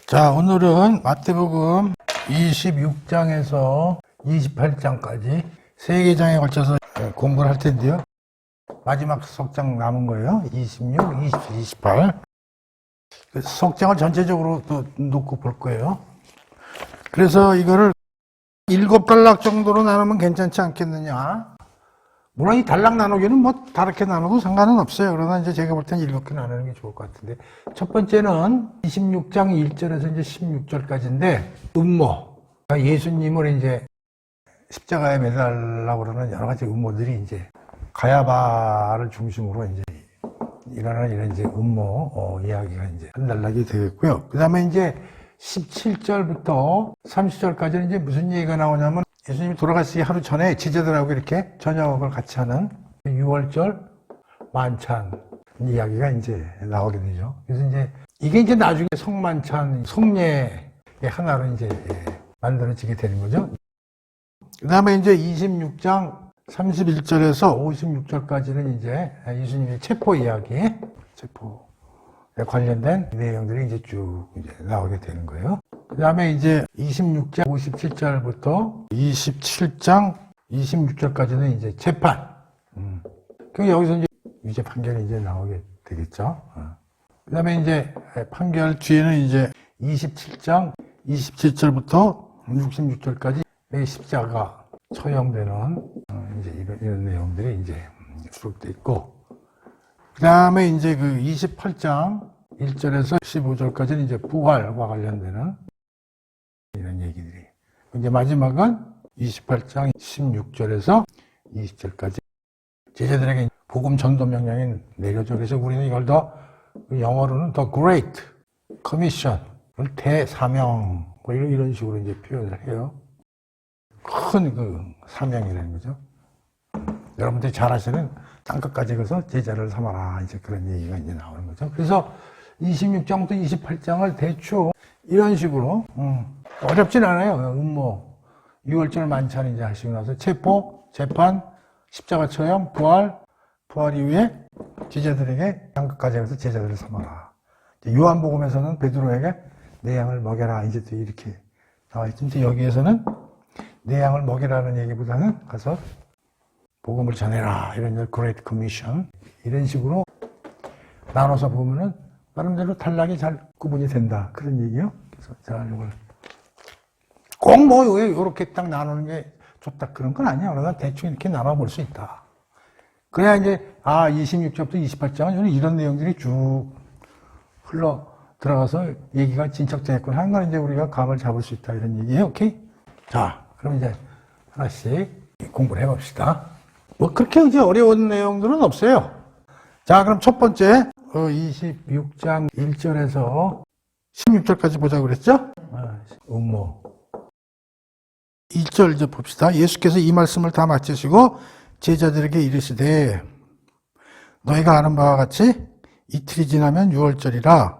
자, 오늘은 마태복음 26장에서 28장까지 세 개 장에 걸쳐서 공부를 할 텐데요. 마지막 석장 남은 거예요. 26, 27, 28. 석장을 전체적으로 또 놓고 볼 거예요. 그래서 이거를 7단락 정도로 나누면 괜찮지 않겠느냐. 물론 이 단락 나누기는 뭐 다르게 나눠도 상관은 없어요. 그러나 이제 제가 볼 때는 7개 나누는 게 좋을 것 같은데. 첫 번째는 26장 1절에서 이제 16절까지인데, 음모. 예수님을 이제 십자가에 매달라고 그러는 여러 가지 음모들이 이제 가야바를 중심으로 이제 일어나는 이런 이제 음모 이야기가 이제 한 단락이 되겠고요. 그 다음에 이제 17절부터 30절까지는 이제 무슨 얘기가 나오냐면, 예수님이 돌아가시기 하루 전에 제자들하고 이렇게 저녁을 같이 하는 6월절 만찬 이야기가 이제 나오게 되죠. 그래서 이제 이게 이제 나중에 성만찬, 성례의 하나로 이제 만들어지게 되는 거죠. 그 다음에 이제 26장 31절에서 56절까지는 이제 예수님의 체포 이야기, 체포에 관련된 내용들이 이제 쭉 이제 나오게 되는 거예요. 그 다음에 이제 26장 57절부터 27장 26절까지는 이제 재판. 그 여기서 이제 유죄 판결이 이제 나오게 되겠죠. 그 다음에 이제 판결 뒤에는 이제 27장 27절부터 66절까지 십자가 처형되는 이제 이런 내용들이 이제 수록되어 있고, 그 다음에 이제 그 28장 1절에서 15절까지는 이제 부활과 관련되는 이런 얘기들이. 이제 마지막은 28장 16절에서 20절까지 제자들에게 복음 전도 명령이 내려져. 그래서 우리는 이걸 더 영어로는 The Great Commission, 대사명 뭐 이런 식으로 이제 표현을 해요. 큰 그 사명이라는 거죠. 여러분들이 잘 아시는 땅끝까지 가서 제자를 삼아라, 이제 그런 얘기가 이제 나오는 거죠. 그래서 26장부터 28장을 대충 이런 식으로 어렵진 않아요. 음모, 6월절 만찬 이제 하시고 나서 체포, 재판, 십자가 처형, 부활 이후에 제자들에게 땅끝까지 가서 제자들을 삼아라. 요한복음에서는 베드로에게 내 양을 먹여라, 이제 또 이렇게 나와 있죠. 이제 여기에서는 내 양을 먹이라는 얘기보다는 가서 복음을 전해라, 이런 Great Commission, 이런 식으로 나눠서 보면은 나름대로 단락이 잘 구분이 된다, 그런 얘기요. 그래서 제가 이걸 꼭 뭐 이렇게 딱 나누는 게 좋다 그런 건 아니야. 그러나 대충 이렇게 나눠볼 수 있다. 그래야 이제 26절부터 28장은 이런 내용들이 쭉 흘러 들어가서 얘기가 진척되겠구나 하는 건 이제 우리가 감을 잡을 수 있다, 이런 얘기예요. 오케이? 자, 그럼 이제 하나씩 공부를 해봅시다. 뭐 그렇게 이제 어려운 내용들은 없어요. 자, 그럼 첫 번째 26장 1절에서 16절까지 보자고 그랬죠? 음모. 1절 이제 봅시다. 예수께서 이 말씀을 다 마치시고 제자들에게 이르시되 너희가 아는 바와 같이 이틀이 지나면 6월절이라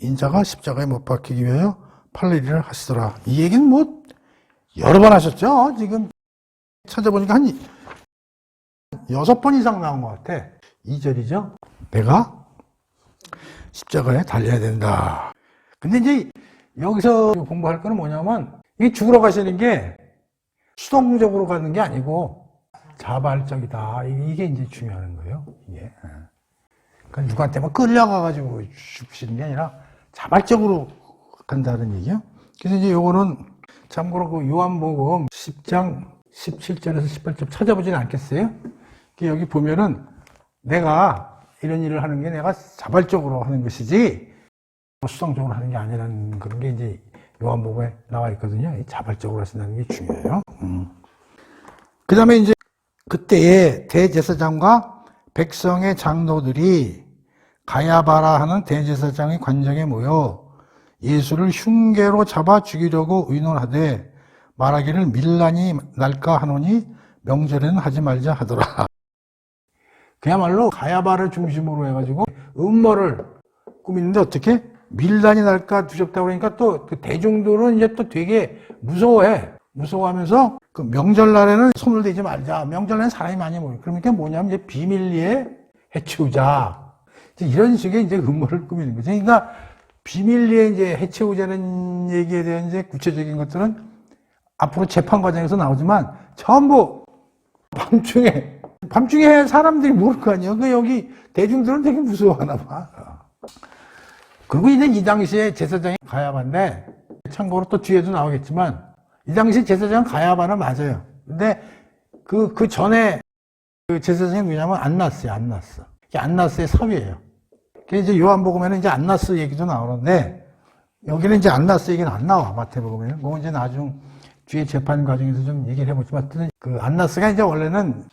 인자가 십자가에 못 박히기 위하여 팔리리를 하시더라. 이 얘기는 뭐 여러 번 하셨죠? 지금 찾아보니까 한 6번 이상 나온 것 같아. 2절이죠. 내가 십자가에 달려야 된다. 근데 이제 여기서 공부할 거는 뭐냐면, 이게 죽으러 가시는 게 수동적으로 가는 게 아니고 자발적이다. 이게 이제 중요한 거예요. 이게. 그러니까 누구한테 막 끌려가가지고 죽으시는 게 아니라 자발적으로 간다는 얘기요. 그래서 이제 요거는 참고로 그 요한복음 10장 17절에서 18절 찾아보지는 않겠어요? 여기 보면은 내가 이런 일을 하는 게 내가 자발적으로 하는 것이지 수동적으로 하는 게 아니라는 그런 게 이제 요한복음에 나와 있거든요. 자발적으로 하신다는 게 중요해요. 그 다음에 이제 그때에 대제사장과 백성의 장로들이 가야바라 하는 대제사장의 관정에 모여 예수를 흉계로 잡아 죽이려고 의논하되 말하기를 밀란이 날까 하노니 명절에는 하지 말자 하더라. 그야말로 가야바를 중심으로 해가지고 음모를 꾸미는데 어떻게 밀란이 날까 두렵다고 그러니까 또 그 대중들은 이제 또 되게 무서워하면서 그 명절날에는 손을 대지 말자. 명절날에는 사람이 많이 모여. 그러니까 뭐냐면 이제 비밀리에 해치우자. 이런 식의 이제 음모를 꾸미는 거죠. 그러니까 비밀리에 이제 해체후자는 얘기에 대한 이제 구체적인 것들은 앞으로 재판 과정에서 나오지만 전부 밤중에 사람들이 모를 거 아니에요. 그 여기 대중들은 되게 무서워하나 봐. 그리고 이제 이 당시에 제사장이 가야바인데, 참고로 또 뒤에도 나오겠지만, 이 당시 제사장 가야바는 맞아요. 근데 그 전에 그 제사장이 누구냐면 안나스예요. 이게 안나스의 사위예요. 이제 요한복음에는 이제 안나스 얘기도 나오는데, 여기는 이제 안나스 얘기는 안 나와, 마태복음에는. 그건 이제 나중 뒤에 재판 과정에서 좀 얘기를 해보지만, 그 안나스가 이제 원래는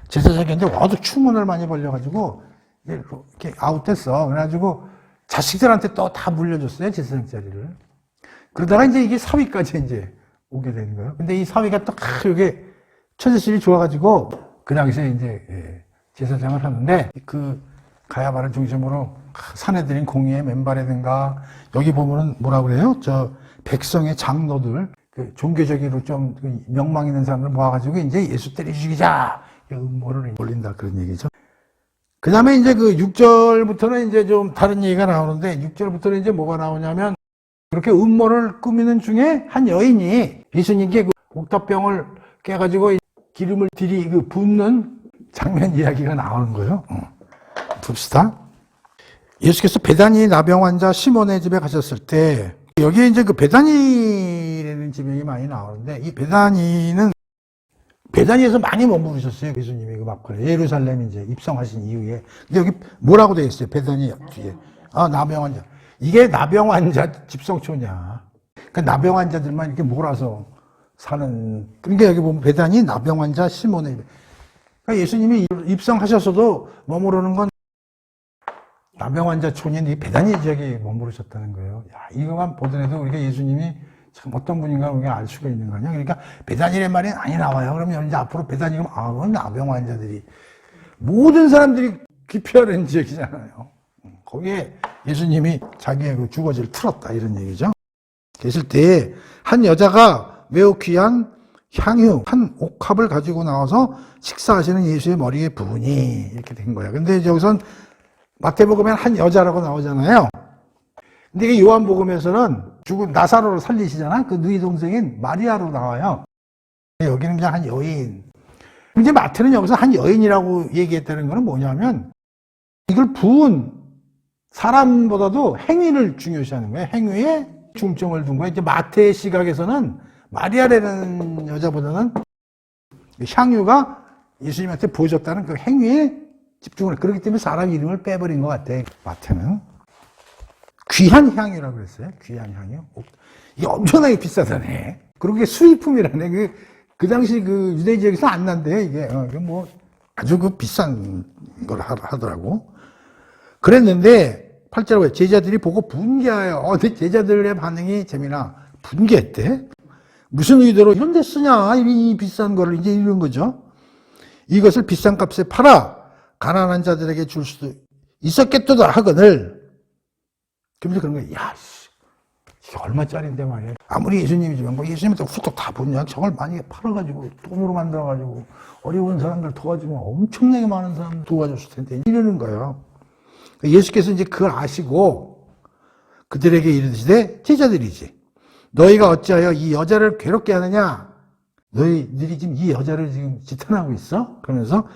제사장인데 와도 추문을 많이 벌려가지고, 이렇게 아웃됐어. 그래가지고 자식들한테 또 다 물려줬어요, 제사장 자리를. 그러다가 이제 이게 사위까지 이제 오게 되는 거예요. 근데 이 사위가 또 이게 처제실이 좋아가지고, 그 당시에 이제 제사장을 하는데, 그 가야바를 중심으로 사내들인 공의의 맨발이든가, 여기 보면은 뭐라 그래요? 저 백성의 장로들, 그 종교적으로 좀 명망 있는 사람들 모아가지고 이제 예수 때려 죽이자! 음모를 올린다, 그런 얘기죠. 그 다음에 이제 그 6절부터는 이제 좀 다른 얘기가 나오는데, 6절부터는 이제 뭐가 나오냐면, 그렇게 음모를 꾸미는 중에 한 여인이 예수님께 그 옥탑병을 깨가지고 기름을 붓는 장면 이야기가 나오는 거예요. 봅시다. 예수께서 베다니 나병 환자 시몬의 집에 가셨을 때, 여기에 이제 그 베다니라는 지명이 많이 나오는데, 이 베다니에서 많이 머무르셨어요. 예수님이 그 막걸리. 예루살렘 이제 입성하신 이후에. 근데 여기 뭐라고 되어 있어요? 베다니 뒤에. 나병 환자. 이게 나병 환자 집성초냐. 그러니까 나병 환자들만 이렇게 몰아서 사는. 그러니까 여기 보면 베다니 나병 환자 시몬의 집에. 그러니까 예수님이 입성하셨어도 머무르는 건 나병 환자 촌인 이 베다니 지역에 머무르셨다는 거예요. 야, 이거만 보더라도 우리가 예수님이 참 어떤 분인가 우리가 알 수가 있는 거 아니야. 그러니까 베다니란 말이 많이 나와요. 그러면 이제 앞으로 베다니가 그건 나병 환자들이 모든 사람들이 기피하는 지역이잖아요. 거기에 예수님이 자기의 그 주거지를 틀었다 이런 얘기죠. 계실 때에 한 여자가 매우 귀한 향유 한 옥합을 가지고 나와서 식사하시는 예수의 머리에 부으니 이렇게 된 거예요. 근데 여기선 마태복음에는 한 여자라고 나오잖아요. 근데 이게 요한복음에서는 죽은 나사로를 살리시잖아. 그 누이 동생인 마리아로 나와요. 여기는 그냥 한 여인. 이제 마태는 여기서 한 여인이라고 얘기했다는 거는 뭐냐면 이걸 부은 사람보다도 행위를 중요시하는 거예요. 행위에 중점을 둔 거예요. 이제 마태의 시각에서는 마리아라는 여자보다는 향유가 예수님한테 보여줬다는 그 행위에 집중을 해요. 그렇기 때문에 사람 이름을 빼버린 것 같아. 마태는. 귀한 향유라고 그랬어요. 귀한 향유. 이게 엄청나게 비싸다네. 그리고 그게 수입품이라네. 그 당시 그 유대 지역에서 안 난대요, 이게. 이게 뭐 아주 그 비싼 걸 하더라고. 그랬는데, 8절에 제자들이 보고 분개하여. 근데 제자들의 반응이 재미나. 분개했대. 무슨 의도로 이런 데 쓰냐. 이 비싼 거를 이제 이런 거죠. 이것을 비싼 값에 팔아 가난한 자들에게 줄 수도 있었겠도다 하거늘. 그러면서 그런 거야. 야, 이게 얼마짜리인데 말이야. 아무리 예수님이지만 뭐 예수님한테 훌쩍 다 붙냐. 저걸 많이 팔아가지고 돈으로 만들어가지고 어려운 사람들 도와주면 엄청나게 많은 사람들 도와줬을 텐데 이러는 거예요. 예수께서 이제 그걸 아시고 그들에게 이르시되 제자들이지. 너희가 어찌하여 이 여자를 괴롭게 하느냐? 너희들이 지금 이 여자를 지금 지탄하고 있어? 그러면서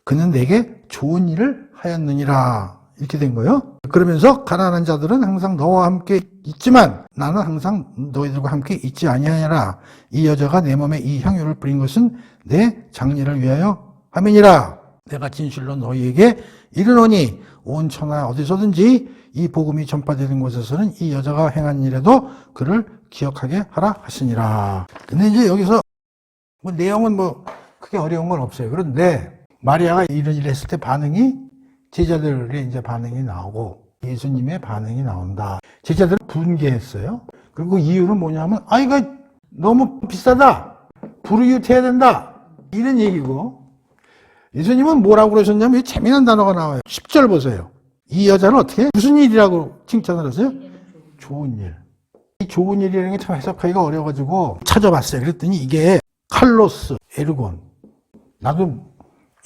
그는 내게 좋은 일을 하였느니라. 이렇게 된 거예요. 그러면서 가난한 자들은 항상 너와 함께 있지만 나는 항상 너희들과 함께 있지 아니하니라. 이 여자가 내 몸에 이 향유를 뿌린 것은 내 장례를 위하여 함이니라. 내가 진실로 너희에게 이르노니 온 천하 어디서든지 이 복음이 전파되는 곳에서는 이 여자가 행한 일에도 그를 기억하게 하라 하시니라. 근데 이제 여기서 뭐 내용은 뭐 크게 어려운 건 없어요. 그런데 마리아가 이런 일을 했을 때 반응이 제자들의 이제 반응이 나오고 예수님의 반응이 나온다. 제자들은 분개했어요. 그리고 이유는 뭐냐면 이거 너무 비싸다. 불이웃해야 된다. 이런 얘기고 예수님은 뭐라고 그러셨냐면 재미난 단어가 나와요. 10절 보세요. 이 여자는 어떻게 무슨 일이라고 칭찬을 하세요? 좋은 일. 이 좋은 일이라는 게 참 해석하기가 어려워가지고 찾아봤어요. 그랬더니 이게 칼로스, 에르곤. 나도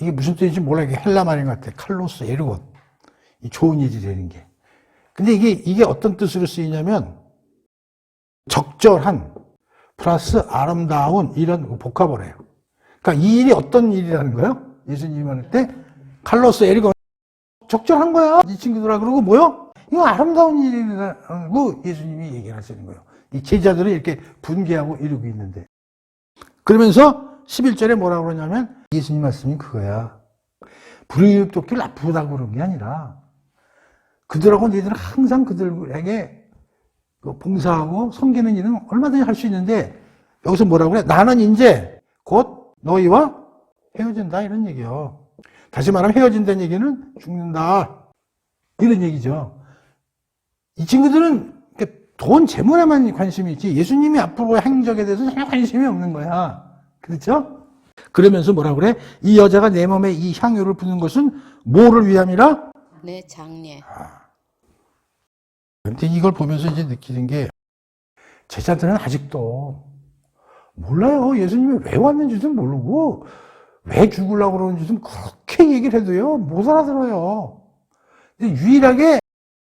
이게 무슨 뜻인지 몰라. 이게 헬라 말인 것 같아. 칼로스, 에르곤. 이 좋은 일이라는 게. 근데 이게 어떤 뜻으로 쓰이냐면 적절한 플러스 아름다운 이런 복합어래요. 그러니까 이 일이 어떤 일이라는 거예요? 예수님이 할 때 칼로스 에리고 적절한 거야. 이 친구들아 그러고 뭐요? 이거 아름다운 일이라고 예수님이 얘기를 하시는 거예요. 이 제자들은 이렇게 분개하고 이러고 있는데 그러면서 11절에 뭐라고 그러냐면 예수님 말씀이 그거야. 불의의 돕기를 나쁘다고 그런 게 아니라 그들하고 너희들은 항상 그들에게 봉사하고 섬기는 일은 얼마든지 할 수 있는데 여기서 뭐라고 그래? 나는 이제 곧 너희와 헤어진다 이런 얘기요. 다시 말하면 헤어진다는 얘기는 죽는다 이런 얘기죠. 이 친구들은 돈 재물에만 관심이 있지 예수님이 앞으로 행적에 대해서 전혀 관심이 없는 거야. 그렇죠? 그러면서 뭐라고 그래? 이 여자가 내 몸에 이 향유를 부는 것은 뭐를 위함이라? 내 장례. 근데 이걸 보면서 이제 느끼는 게 제자들은 아직도 몰라요. 예수님이 왜 왔는지도 모르고 왜 죽으려고 그러는지도 그렇게 얘기를 해도요 못 알아들어요. 근데 유일하게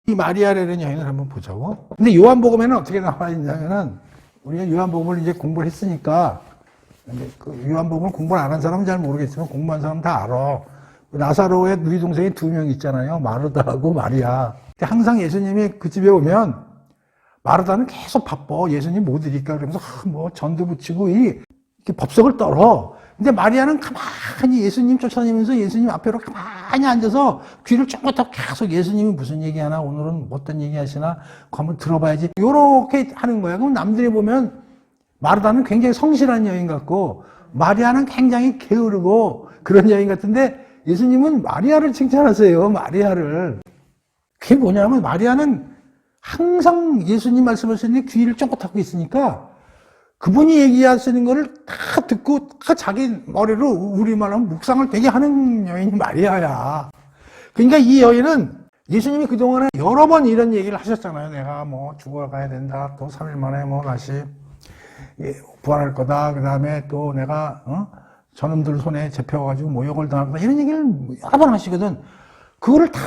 이 마리아라는 여인을 한번 보자고. 근데 요한복음에는 어떻게 나와 있냐면은 우리가 요한복음을 이제 공부를 했으니까 그 요한복음을 공부를 안 한 사람은 잘 모르겠지만 공부한 사람은 다 알아. 나사로의 누이 동생이 2명 있잖아요. 마르다하고 마리아. 근데 항상 예수님이 그 집에 오면 마르다는 계속 바빠. 예수님 못 이니까 그러면서 뭐 전도 붙이고 이렇게 법석을 떨어. 근데 마리아는 가만히 예수님 쫓아다니면서 예수님 앞에로 가만히 앉아서 귀를 쫑긋하고 계속 예수님이 무슨 얘기하나 오늘은 어떤 얘기 하시나 한번 들어봐야지. 요렇게 하는 거야. 그럼 남들이 보면 마르다는 굉장히 성실한 여인 같고 마리아는 굉장히 게으르고 그런 여인 같은데 예수님은 마리아를 칭찬하세요. 마리아를. 그게 뭐냐면 마리아는 항상 예수님 말씀하시는 귀를 쫑긋하고 있으니까 그분이 얘기하시는 거를 다 듣고 다 자기 머리로 우리말로 묵상을 되게 하는 여인이 마리아야. 그러니까 이 여인은 예수님이 그동안에 여러 번 이런 얘기를 하셨잖아요. 내가 뭐 죽어가야 된다. 또 3일 만에 뭐 다시 부활할 거다. 그 다음에 또 내가 저놈들 손에 잡혀가지고 모욕을 당할 거다. 이런 얘기를 여러 번 하시거든. 그거를 다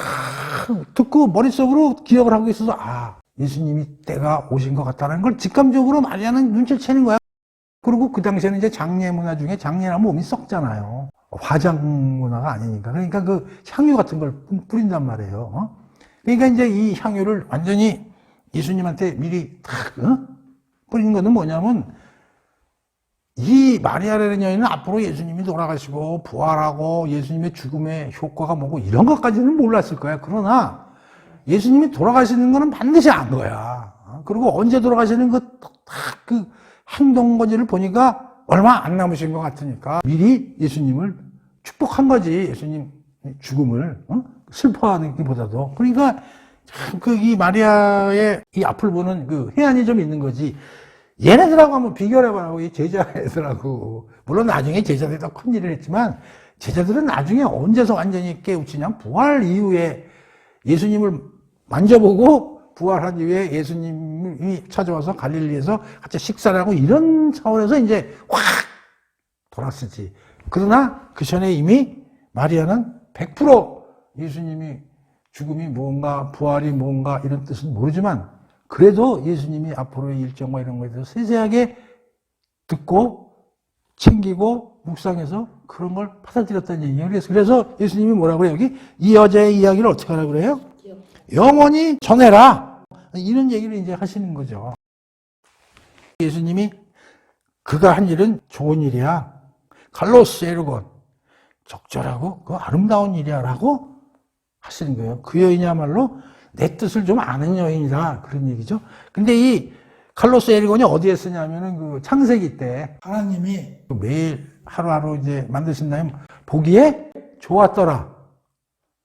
듣고 머릿속으로 기억을 하고 있어서 예수님이 때가 오신 것 같다는 걸 직감적으로 마리아는 눈치를 채는 거야. 그리고 그 당시에는 이제 장례 문화 중에 장례하면 몸이 썩잖아요. 화장 문화가 아니니까. 그러니까 그 향유 같은 걸 뿌린단 말이에요. 그러니까 이제 이 향유를 완전히 예수님한테 미리 탁 뿌리는 거는 뭐냐면 이 마리아라는 여인은 앞으로 예수님이 돌아가시고 부활하고 예수님의 죽음의 효과가 뭐고 이런 것까지는 몰랐을 거야. 그러나 예수님이 돌아가시는 거는 반드시 안 거야. 그리고 언제 돌아가시는 것 그 행동거지를 보니까 얼마 안 남으신 것 같으니까 미리 예수님을 축복한 거지. 예수님 죽음을 슬퍼하는 것보다도. 그러니까 이 마리아의 이 앞을 보는 그 해안이 좀 있는 거지. 얘네들하고 한번 비교를 해보라고, 이 제자애들하고. 물론 나중에 제자들이 더 큰 일을 했지만, 제자들은 나중에 언제서 완전히 깨우치냐? 부활 이후에 예수님을 만져보고, 부활한 이후에 예수님이 찾아와서 갈릴리에서 같이 식사를 하고, 이런 차원에서 이제 확 돌았었지. 그러나 그 전에 이미 마리아는 100% 예수님이 죽음이 뭔가, 부활이 뭔가 이런 뜻은 모르지만, 그래도 예수님이 앞으로의 일정과 이런 거에 대해서 세세하게 듣고 챙기고 묵상해서 그런 걸 받아들였다는 얘기예요. 그래서 예수님이 뭐라고 해요? 여기 이 여자의 이야기를 어떻게 하라고 그래요? 영원히 전해라. 이런 얘기를 이제 하시는 거죠. 예수님이 그가 한 일은 좋은 일이야. 칼로스 에르곤. 적절하고 그 아름다운 일이야 라고 하시는 거예요. 그 여인이야말로 내 뜻을 좀 아는 여인이다. 그런 얘기죠. 근데 이 칼로스 에리곤이 어디에 쓰냐면은 그 창세기 때 하나님이 매일 하루하루 이제 만드신다면 보기에 좋았더라.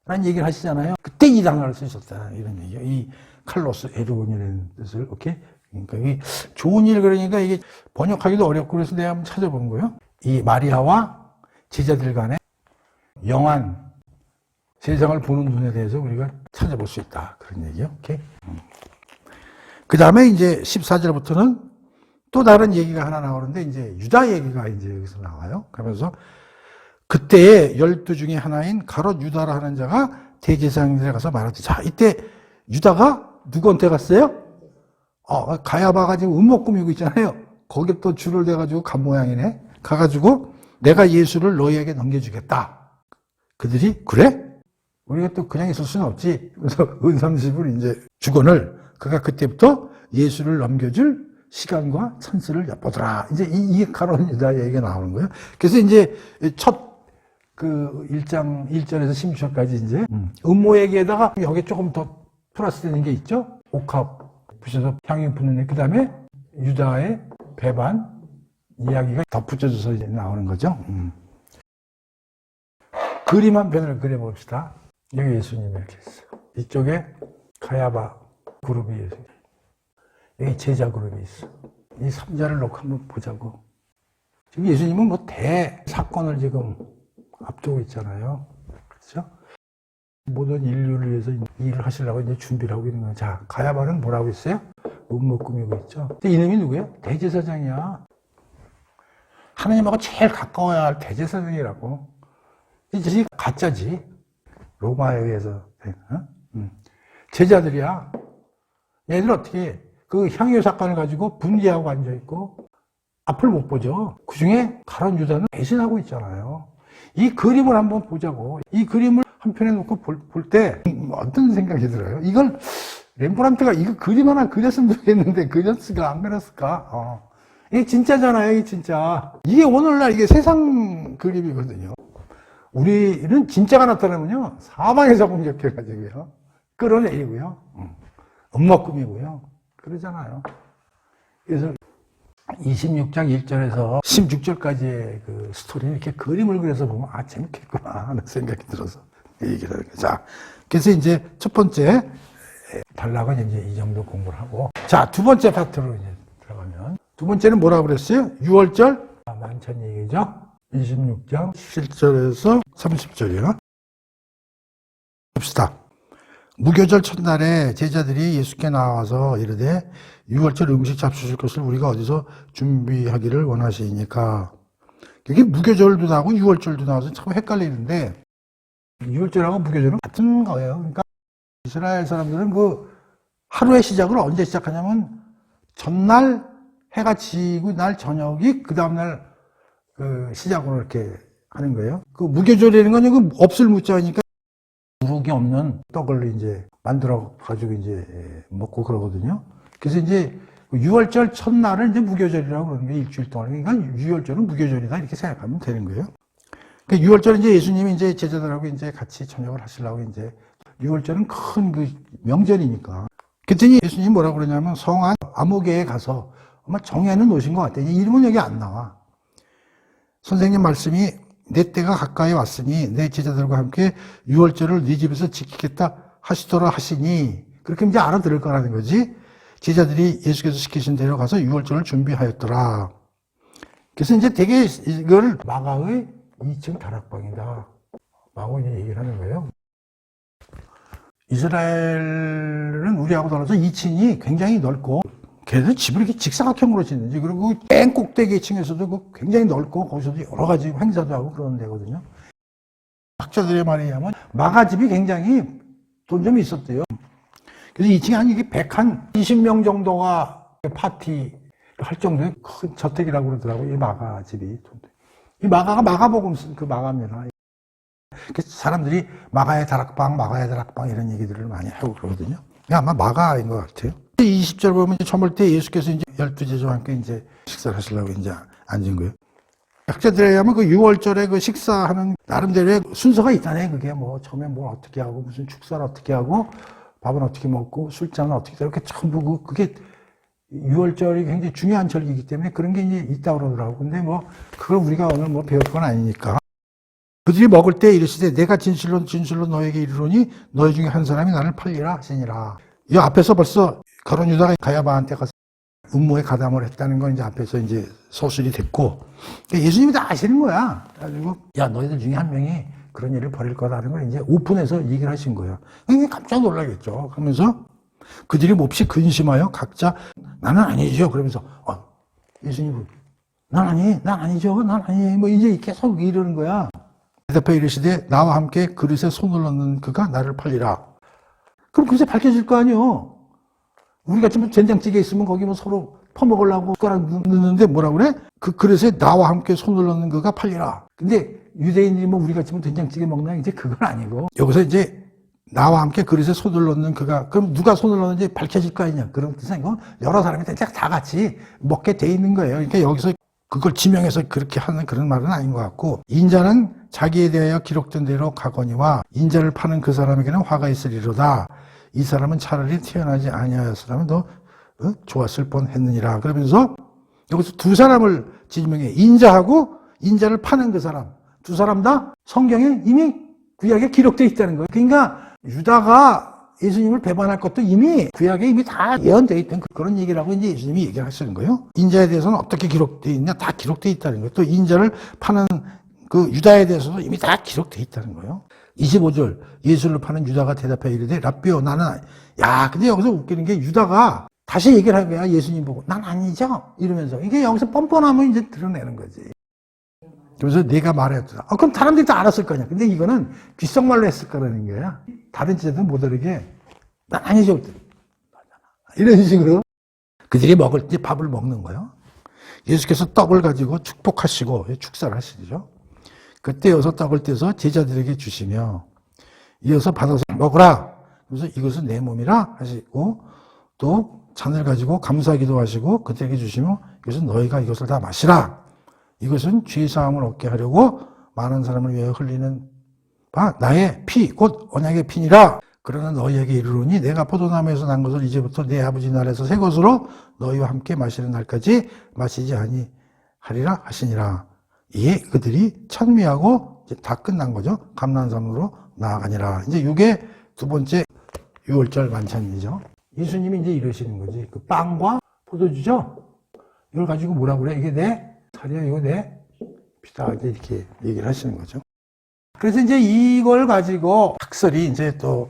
라는 얘기를 하시잖아요. 그때 이 단어를 쓰셨다. 이런 얘기예요. 이 칼로스 에리곤이라는 뜻을, 이렇게. 그러니까 이 좋은 일 그러니까 이게 번역하기도 어렵고 그래서 내가 한번 찾아본 거예요. 이 마리아와 제자들 간의 영한 세상을 보는 눈에 대해서 우리가 찾아볼 수 있다. 그런 얘기요. 오케이. 그 다음에 이제 14절부터는 또 다른 얘기가 하나 나오는데 이제 유다 얘기가 이제 여기서 나와요. 그러면서 그때의 12 중에 하나인 가롯 유다라 하는 자가 대제사장들에 가서 말하지. 자, 이때 유다가 누구한테 갔어요? 가야바가 지금 음모 꾸미고 있잖아요. 거기에 또 줄을 대가지고 간 모양이네. 가가지고 내가 예수를 너희에게 넘겨주겠다. 그들이 그래? 우리가 또 그냥 있을 수는 없지. 그래서 은삼십을 이제 주건을 그가 그때부터 예수를 넘겨줄 시간과 찬스를 엿보더라. 이제 이게 가론 유다 얘기가 나오는 거예요. 그래서 이제 첫 그 1장 1절에서 16절까지 이제 음모 얘기에다가 여기 조금 더 플러스 되는 게 있죠. 옥합 부셔서 향이 붙는 그 다음에 유다의 배반 이야기가 덧붙여져서 이제 나오는 거죠. 그림 한 편을 그려봅시다. 여기 예수님이 이렇게 있어요. 이쪽에 가야바 그룹이 예수님. 여기 제자 그룹이 있어. 이 3자를 놓고 한번 보자고. 지금 예수님은 뭐 대사건을 지금 앞두고 있잖아요. 그렇죠? 모든 인류를 위해서 일을 하시려고 이제 준비를 하고 있는 거예요. 자, 가야바는 뭐라고 했어요? 음모 꾸미고 있죠. 근데 이놈이 누구예요? 대제사장이야. 하나님하고 제일 가까워야 할 대제사장이라고. 이제 가짜지. 로마에 의해서. 제자들이야. 얘들 어떻게 그 향유 사건을 가지고 분개하고 앉아있고 앞을 못 보죠. 그 중에 가론 유다는 배신하고 있잖아요. 이 그림을 한번 보자고. 이 그림을 한편에 놓고 볼 때 어떤 생각이 들어요? 이걸 렘브란트가 이거 그림 하나 그렸으면 좋겠는데 그렸을까 안 그렸을까? 이게 진짜잖아요. 이게 진짜. 이게 오늘날 이게 세상 그림이거든요. 우리는 진짜가 나타나면요 사방에서 공격해가지고요 끌어내리고요 음모꿈이고요 그러잖아요. 그래서 26장 1절에서 16절까지의 그 스토리는 이렇게 그림을 그려서 보면 재밌겠구나 하는 생각이 들어서 얘기를 하는 거죠. 자, 그래서 이제 첫 번째 단락은 이제 이 정도 공부를 하고, 자, 두 번째 파트로 이제 들어가면, 두 번째는 뭐라고 그랬어요? 6월절 만찬 얘기죠. 26장 7절에서 30절이요. 봅시다. 무교절 첫날에 제자들이 예수께 나와서 이르되 6월절 음식 잡수실 것을 우리가 어디서 준비하기를 원하시니까. 여기 무교절도 나오고 6월절도 나와서 참 헷갈리는데 6월절하고 무교절은 같은 거예요. 그러니까 이스라엘 사람들은 그 하루의 시작을 언제 시작하냐면 전날 해가 지고 날 저녁이 그 다음날 그 시작으로 이렇게 하는 거예요. 그 무교절이라는 건 그 없을 무자니까 누룩이 없는 떡을 이제 만들어 가지고 이제 먹고 그러거든요. 그래서 이제 6월절 첫날을 이제 무교절이라고 그러는 게 일주일 동안. 그러니까 6월절은 무교절이다 이렇게 생각하면 되는 거예요. 그러니까 6월절은 이제 예수님이 이제 제자들하고 이제 같이 저녁을 하시려고 이제 6월절은 큰 그 명절이니까. 그랬더니 예수님이 뭐라고 그러냐면 성안 아무개에 가서 아마 정해는 놓으신 것 같아요. 이름은 여기 안 나와. 선생님 말씀이 내 때가 가까이 왔으니 내 제자들과 함께 6월절을 네 집에서 지키겠다 하시더라 하시니 그렇게 이제 알아들을 거라는 거지. 제자들이 예수께서 시키신 대로 가서 6월절을 준비하였더라. 그래서 이제 되게 이걸 마가의 2층 다락방이다 라고 이제 얘기를 하는 거예요. 이스라엘은 우리하고 달라서 2층이 굉장히 넓고 걔들 집을 이렇게 직사각형으로 짓는지 그리고 맨 꼭대기 층에서도 굉장히 넓고 거기서도 여러 가지 행사도 하고 그러는 데거든요. 학자들의 말에 의하면 마가집이 굉장히 돈 좀 있었대요. 그래서 2층에 한 이게 120명 정도가 파티 할 정도의 큰 저택이라고 그러더라고요. 이 마가집이. 이 마가가 마가복음 쓴 그 마가입니다. 그래서 사람들이 마가의 다락방 이런 얘기들을 많이 하고 그러거든요. 아마 마가인 것 같아요. 20절 보면 처음을 때 예수께서 이제 12제자와 함께 이제 식사를 하시려고 이제 앉은 거예요. 학자들에 의하면 그 6월절에 그 식사하는 나름대로의 순서가 있다네. 그게 뭐 처음에 뭘 어떻게 하고 무슨 축사를 어떻게 하고 밥은 어떻게 먹고 술잔은 어떻게 이렇게 전부 그게 6월절이 굉장히 중요한 절기이기 때문에 그런 게 이제 있다고 그러더라고. 근데 뭐 그걸 우리가 오늘 뭐 배울 건 아니니까. 그들이 먹을 때 이르시되 내가 진실로 너에게 이르노니 너희 중에 한 사람이 나를 팔리라 하시니라. 이 앞에서 벌써 가룟 유다가 가야바한테 가서 음모에 가담을 했다는 건 이제 앞에서 이제 서술이 됐고 예수님이 다 아시는 거야. 그래가지고 야 너희들 중에 한 명이 그런 일을 벌일 거다는 걸 이제 오픈해서 얘기를 하신 거예요. 깜짝 놀라겠죠. 그러면서 그들이 몹시 근심하여 각자 나는 아니죠. 그러면서 예수님은 난 아니죠. 뭐 이제 계속 이러는 거야. 대답해 이르시되 나와 함께 그릇에 손을 넣는 그가 나를 팔리라. 그럼 그새 밝혀질 거 아니요. 우리 같이 뭐 된장찌개 있으면 거기 뭐 서로 퍼먹으려고 숟가락 넣는데 뭐라 그래? 그 그릇에 나와 함께 손을 넣는 그가 팔리라. 근데 유대인들이 뭐 우리 같이 뭐 된장찌개 먹나? 이제 그건 아니고. 여기서 이제 나와 함께 그릇에 손을 넣는 그가, 그럼 누가 손을 넣는지 밝혀질 거 아니냐. 그런 뜻은 아니고 여러 사람이 다 같이 먹게 돼 있는 거예요. 그러니까 여기서 그걸 지명해서 그렇게 하는 그런 말은 아닌 것 같고, 인자는 자기에 대하여 기록된 대로 가거니와 인자를 파는 그 사람에게는 화가 있으리로다. 이 사람은 차라리 태어나지 아니하였으면 더 좋았을 뻔했느니라. 그러면서 여기서 두 사람을 지명해. 인자하고 인자를 파는 그 사람. 두 사람 다 성경에 이미 구약에 기록되어 있다는 거예요. 그러니까 유다가 예수님을 배반할 것도 이미 구약에 이미 다 예언되어 있던 그런 얘기를 하고 이제 예수님이 얘기를 하시는 거예요. 인자에 대해서는 어떻게 기록되어 있냐? 다 기록되어 있다는 거예요. 또 인자를 파는 그 유다에 대해서도 이미 다 기록되어 있다는 거예요. 25절 예수를 파는 유다가 대답하여 이르되 라삐오 나는 근데 여기서 웃기는 게 유다가 다시 얘기를 한 거야. 예수님 보고 난 아니죠 이러면서 이게 여기서 뻔뻔하면 이제 드러내는 거지. 그래서 내가 말했다. 그럼 사람들이 다 알았을 거냐. 근데 이거는 귓속말로 했을 거라는 거야. 다른 제자들은 못 알게 난 아니죠 이런 식으로 그들이 먹을 때 밥을 먹는 거예요. 예수께서 떡을 가지고 축복하시고 축사를 하시죠. 그때 이어서 떡을 떼서 제자들에게 주시며 이어서 받아서 먹으라. 그래서 이것은 내 몸이라 하시고 또 잔을 가지고 감사기도 하시고 그들에게 주시며 이것은 너희가 이것을 다 마시라. 이것은 죄사함을 얻게 하려고 많은 사람을 위하여 흘리는 바 나의 피 곧 언약의 피니라. 그러나 너희에게 이르노니 내가 포도나무에서 난 것을 이제부터 내 아버지 나라에서 새 것으로 너희와 함께 마시는 날까지 마시지 아니하리라 하시니라. 이에 그들이 찬미하고 이제 다 끝난 거죠. 감난산으로 나아가니라. 이제 이게 두 번째 6월절 만찬이죠. 예수님이 이제 이러시는 거지. 그 빵과 포도주죠. 이걸 가지고 뭐라 그래? 이게 내 살이야, 이거 내 피다. 이렇게 얘기를 하시는 거죠. 그래서 이제 이걸 가지고 학설이 이제 또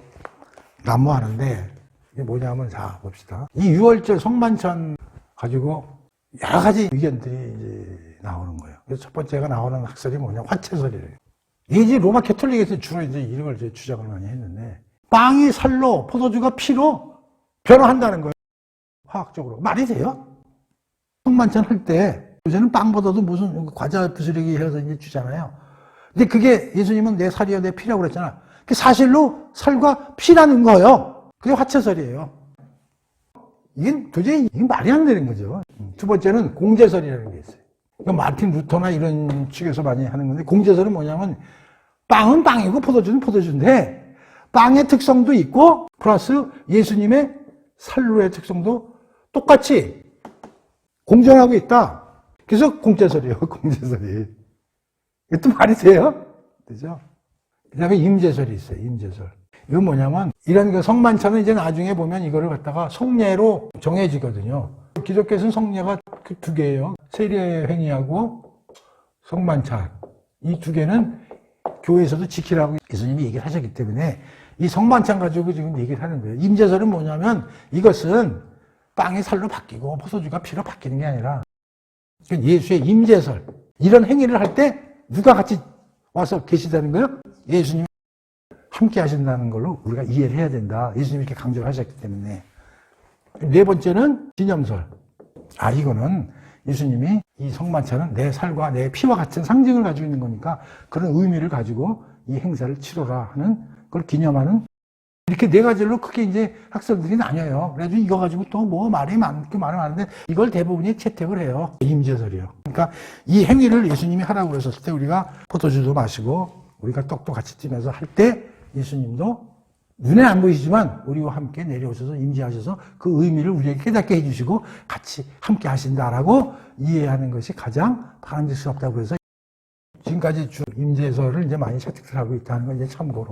난무하는데 이게 뭐냐면 자 봅시다. 이 6월절 성만찬 가지고 여러 가지 의견들이 이제 나오는 거예요. 그래서 첫 번째가 나오는 학설이 뭐냐? 화채설이래요. 이게 이제 로마 캐톨릭에서 주로 이제 이런 걸 이제 주장을 많이 했는데 빵이 살로 포도주가 피로 변화한다는 거예요. 화학적으로. 말이 돼요? 성만찬 할 때 요새는 빵보다도 무슨 과자 부스러기 해서 이제 주잖아요. 근데 그게 예수님은 내 살이요 내 피라고 그랬잖아. 그 사실로 살과 피라는 거예요. 그게 화채설이에요. 이게 도저히 말이 안 되는 거죠. 두 번째는 공제설이라는 게 있어요. 이거 마틴 루터나 이런 측에서 많이 하는 건데 공제설은 뭐냐면 빵은 빵이고 포도주는 포도주인데 빵의 특성도 있고 플러스 예수님의 살로의 특성도 똑같이 공존하고 있다. 그래서 공제설이에요. 공제설이. 이것도 말이 돼요? 그죠? 그 다음에 임제설이 있어요. 임제설. 이건 뭐냐면 이런 그 성만찬은 이제 나중에 보면 이거를 갖다가 성례로 정해지거든요. 기독교에서는 성례가 그 두 개예요. 세례 행위하고 성만찬. 이 두 개는 교회에서도 지키라고 예수님이 얘기를 하셨기 때문에 이 성만찬 가지고 지금 얘기를 하는 거예요. 임제설은 뭐냐면 이것은 빵이 살로 바뀌고 포도주가 피로 바뀌는 게 아니라 예수의 임제설. 이런 행위를 할 때 누가 같이 와서 계시다는 거예요? 예수님이 함께 하신다는 걸로 우리가 이해를 해야 된다. 예수님이 이렇게 강조를 하셨기 때문에. 네 번째는 기념설. 이거는 예수님이 이 성만찬은 내 살과 내 피와 같은 상징을 가지고 있는 거니까 그런 의미를 가지고 이 행사를 치러라 하는 걸 기념하는 이렇게 네 가지로 크게 이제 학설들이 나뉘어요. 그래서 이거 가지고 또 뭐 말이 많은데 이걸 대부분이 채택을 해요. 임제설이요. 그러니까 이 행위를 예수님이 하라고 그랬을 때 우리가 포도주도 마시고 우리가 떡도 같이 띠면서 할 때 예수님도 눈에 안 보이시지만 우리와 함께 내려오셔서 임재하셔서 그 의미를 우리에게 깨닫게 해주시고 같이 함께 하신다라고 이해하는 것이 가장 바람직스럽다고 해서 지금까지 쭉 임재설을 이제 많이 채택을 하고 있다는 걸 이제 참고로.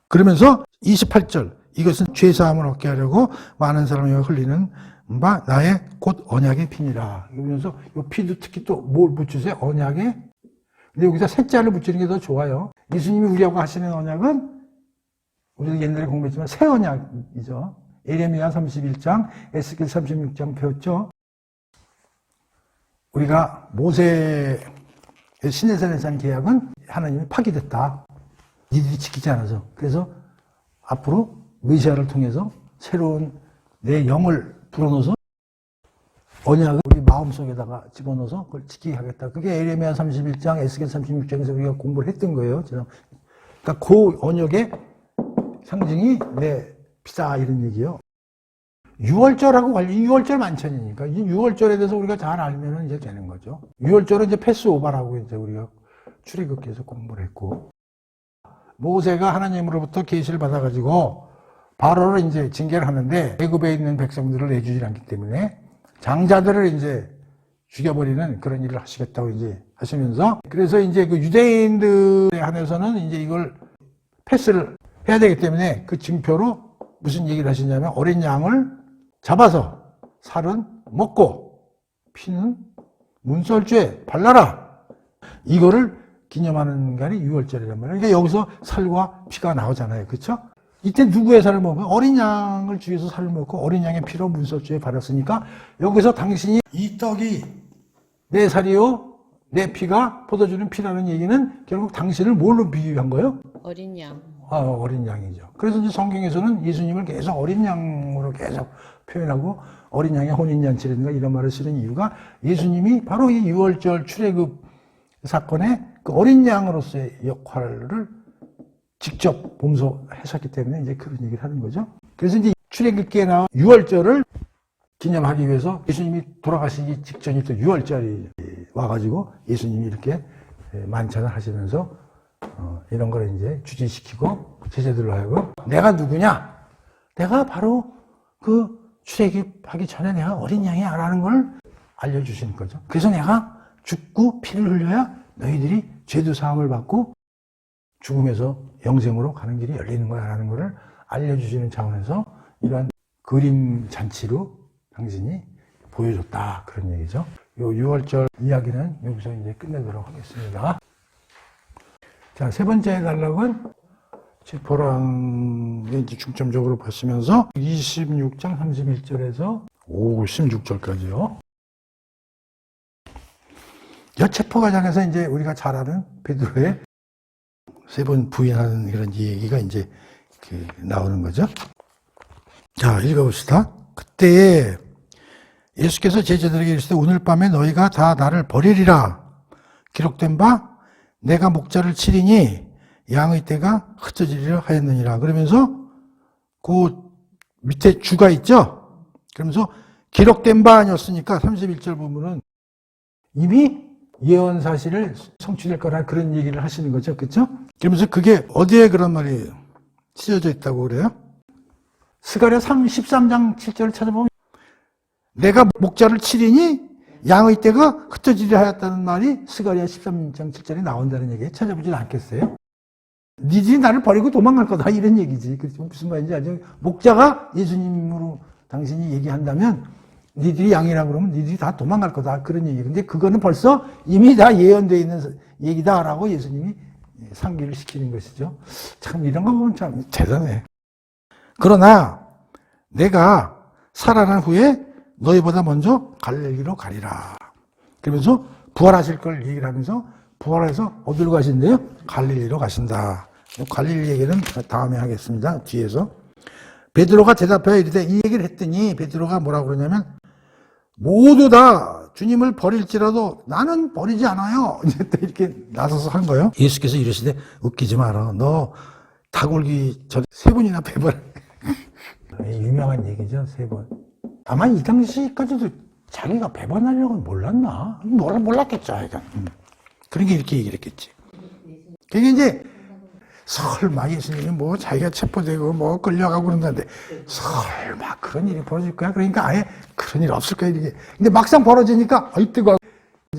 그러면서 28절 이것은 죄사함을 얻게 하려고 많은 사람이 흘리는 바 나의 곧 언약의 피니라. 그러면서 이 피도 특히 또 뭘 붙이세요? 언약의. 근데 여기서 셋자를 붙이는 게 더 좋아요. 예수님이 우리하고 하시는 언약은 우리가 옛날에 공부했지만 새 언약이죠. 예레미야 31장, 에스겔 36장 배웠죠. 우리가 모세의 시내산에서 한 계약은 하나님이 파기됐다. 니들이 지키지 않아서. 그래서 앞으로 메시아를 통해서 새로운 내 영을 불어넣어서 언약을 우리 마음속에다가 집어넣어서 그걸 지키게 하겠다. 그게 에레미야 31장, 에스겔 36장에서 우리가 공부를 했던 거예요. 그러니까 그 언약의 상징이 내 피다 이런 얘기예요. 6월절하고 관련, 6월절 만찬이니까 이 6월절에 대해서 우리가 잘 알면 이제 되는 거죠. 6월절은 이제 패스오버라고 이제 우리가 출애굽기에서 공부를 했고, 모세가 하나님으로부터 계시를 받아가지고 바로를 이제 징계를 하는데 애굽에 있는 백성들을 내주지 않기 때문에 장자들을 이제 죽여버리는 그런 일을 하시겠다고 이제 하시면서, 그래서 이제 그 유대인들에 한해서는 이제 이걸 패스를 해야 되기 때문에 그 징표로 무슨 얘기를 하시냐면 어린 양을 잡아서 살은 먹고 피는 문설주에 발라라. 이거를 기념하는 날이 6월절이란 말이에요. 그러니까 여기서 살과 피가 나오잖아요. 그렇죠? 이때 누구의 살을 먹으면 어린 양을 죽여서 살을 먹고 어린 양의 피로 문설주에 바랐으니까 여기서 당신이 이 떡이 내 살이요 내 피가 포도주는 피라는 얘기는 결국 당신을 뭘로 비유한 거예요? 어린 양. 어린 양이죠. 그래서 이제 성경에서는 예수님을 계속 어린 양으로 계속 표현하고 어린 양의 혼인잔치라든가 이런 말을 쓰는 이유가 예수님이 바로 이 6월절 출애굽 사건에 그 어린 양으로서의 역할을 직접 몸소하셨기 때문에 이제 그런 얘기를 하는 거죠. 그래서 이제 출애굽기에 나온 6월절을 기념하기 위해서 예수님이 돌아가시기 직전이 또 6월절이 와가지고 예수님이 이렇게 만찬을 하시면서 이런 걸 이제 주진시키고 제자들로 하여금 내가 누구냐? 내가 바로 그 출애굽하기 전에 내가 어린 양이야라는 걸 알려주시는 거죠. 그래서 내가 죽고 피를 흘려야 너희들이 죄도 사함을 받고 죽음에서 영생으로 가는 길이 열리는 거야라는 것을 알려주시는 차원에서 이러한 그림 잔치로 당신이 보여줬다 그런 얘기죠. 요 6월절 이야기는 여기서 이제 끝내도록 하겠습니다. 자, 세 번째 단락은 지포랑에 이제 중점적으로 보시면서 26장 31절에서 56절까지요. 여체포 과정에서 이제 우리가 잘 아는 베드로의 세 번 부인하는 그런 얘기가 이제 나오는 거죠. 자, 읽어봅시다. 그때 예수께서 제자들에게 이르시되 오늘 밤에 너희가 다 나를 버리리라. 기록된 바 내가 목자를 치리니 양의 떼가 흩어지리라 하였느니라. 그러면서 그 밑에 주가 있죠. 그러면서 기록된 바 아니었으니까 31절 보면은 이미 예언 사실을 성취될 거라 그런 얘기를 하시는 거죠. 그렇죠? 그러면서 그게 어디에 그런 말이 쓰여져 있다고 그래요? 스가랴 13장 7절을 찾아보면 내가 목자를 치리니 양의 떼가 흩어지려 하였다는 말이 스가랴 13장 7절에 나온다는 얘기 찾아보진 않겠어요? 니들이 나를 버리고 도망갈 거다 이런 얘기지. 그래서 무슨 말인지 알죠? 목자가 예수님으로 당신이 얘기한다면 니들이 양이라고 그러면 니들이 다 도망갈 거다 그런 얘기. 근데 그거는 벌써 이미 다 예언되어 있는 얘기다라고 예수님이 상기를 시키는 것이죠. 참 이런 거 보면 참 대단해. 그러나 내가 살아난 후에 너희보다 먼저 갈릴리로 가리라. 그러면서 부활하실 걸 얘기를 하면서 부활해서 어디로 가신대요? 갈릴리로 가신다. 갈릴리 얘기는 다음에 하겠습니다. 뒤에서. 베드로가 대답하여 이르되 이 얘기를 했더니 베드로가 뭐라고 그러냐면 모두 다 주님을 버릴지라도 나는 버리지 않아요. 이렇게 나서서 한 거예요. 예수께서 이러시되 웃기지 마라. 너 닭울기 전에 세 번이나 배벌. 유명한 얘기죠. 세 번. 다만 이 당시까지도 자기가 배반하려고 몰랐나? 몰랐겠죠. 그러니까. 그런 게 이렇게 얘기를 했겠지. 그게 이제 설마 예수님이 뭐 자기가 체포되고 뭐 끌려가고 그런다는데 설마 그런 일이 벌어질 거야? 그러니까 아예 그런 일 없을 거야. 이게. 근데 막상 벌어지니까 아이 뜨거워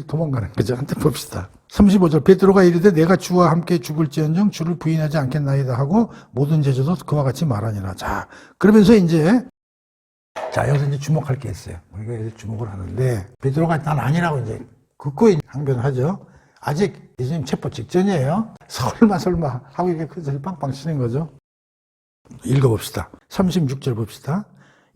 도망가는 거죠. 한번 봅시다. 35절 베드로가 이르되 내가 주와 함께 죽을지언정 주를 부인하지 않겠나이다 하고 모든 제자도 그와 같이 말하니라. 자, 그러면서 이제 자 여기서 이제 주목할 게 있어요. 우리가 이제 주목을 하는데 베드로가 난 아니라고 이제 굳고 항변하죠. 아직 예수님 체포 직전이에요. 설마 하고 이렇게 큰 소리 빵빵 치는 거죠. 읽어봅시다. 36절 봅시다.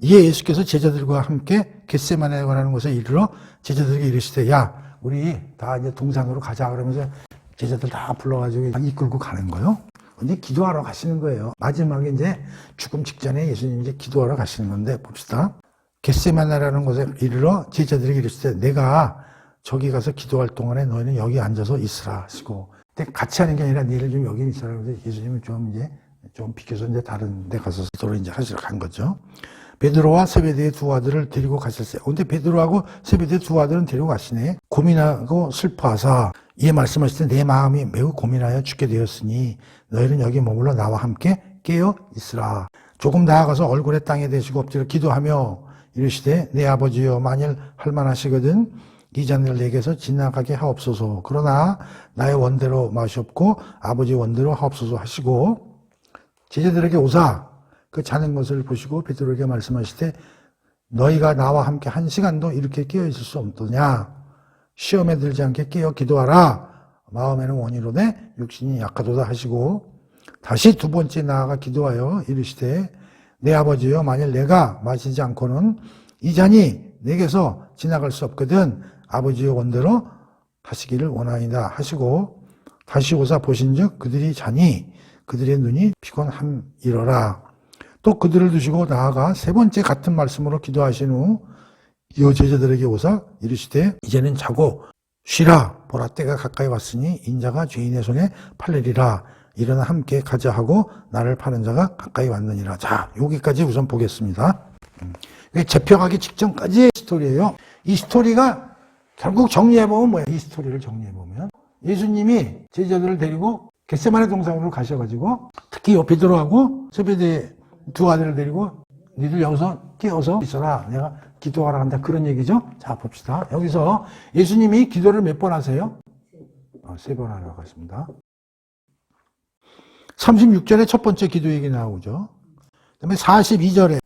이에 예수께서 제자들과 함께 겟세마네에 관하는 곳에 이르러 제자들에게 이르시되 야 우리 다 이제 동산으로 가자 그러면서 제자들 다 불러가지고 이끌고 가는 거예요. 이제 기도하러 가시는 거예요. 마지막에 이제 죽음 직전에 예수님이 이제 기도하러 가시는 건데 봅시다. 겟세마네라는 곳에 이르러 제자들에게 이르시되 내가 저기 가서 기도할 동안에 너희는 여기 앉아서 있으라 하시고, 근데 같이 하는 게 아니라 너희를 좀 여기 있으라. 그래서 예수님은 좀 비켜서 이제 다른 데 가서 기도를 이제 하시러 간 거죠. 베드로와 세베대의 두 아들을 데리고 가셨어요. 근데 베드로하고 세베대의 두 아들은 데리고 가시네. 고민하고 슬퍼하사 이에 말씀하실 때 내 마음이 매우 고민하여 죽게 되었으니 너희는 여기 머물러 나와 함께 깨어 있으라. 조금 나아가서 얼굴에 땅에 대시고 엎드려 기도하며 이르시되 내 아버지여 만일 할만하시거든 이 잔을 내게서 지나가게 하옵소서. 그러나 나의 원대로 마시옵고 아버지 원대로 하옵소서 하시고, 제자들에게 오사 그 자는 것을 보시고 베드로에게 말씀하시되 너희가 나와 함께 1시간도 이렇게 깨어 있을 수 없느냐. 시험에 들지 않게 깨어 기도하라. 마음에는 원이로되 육신이 약하도다 하시고, 다시 두 번째 나아가 기도하여 이르시되 내 아버지여 만일 내가 마시지 않고는 이 잔이 내게서 지나갈 수 없거든 아버지의 원대로 하시기를 원하이다 하시고, 다시 오사 보신즉 그들이 자니 그들의 눈이 피곤함이러라. 또 그들을 두시고 나아가 세 번째 같은 말씀으로 기도하신 후 이 제자들에게 오사 이르시되 이제는 자고 쉬라. 보라 때가 가까이 왔으니 인자가 죄인의 손에 팔리리라. 일어나 함께 가자 하고 나를 파는 자가 가까이 왔느니라. 자, 여기까지 우선 보겠습니다. 잡혀가기 직전까지의 스토리예요. 이 스토리가 결국 정리해보면 뭐야? 이 스토리를 정리해보면 예수님이 제자들을 데리고 겟세마네 동산으로 가셔가지고 특히 요 베드로하고 세베대 두 아들을 데리고 니들 여기서 깨어서 있어라. 내가 기도하러 간다. 그런 얘기죠. 자, 봅시다. 여기서 예수님이 기도를 몇 번 하세요? 3번 하러 가십니다. 36절에 첫 번째 기도 얘기 나오죠. 그 다음에 42절에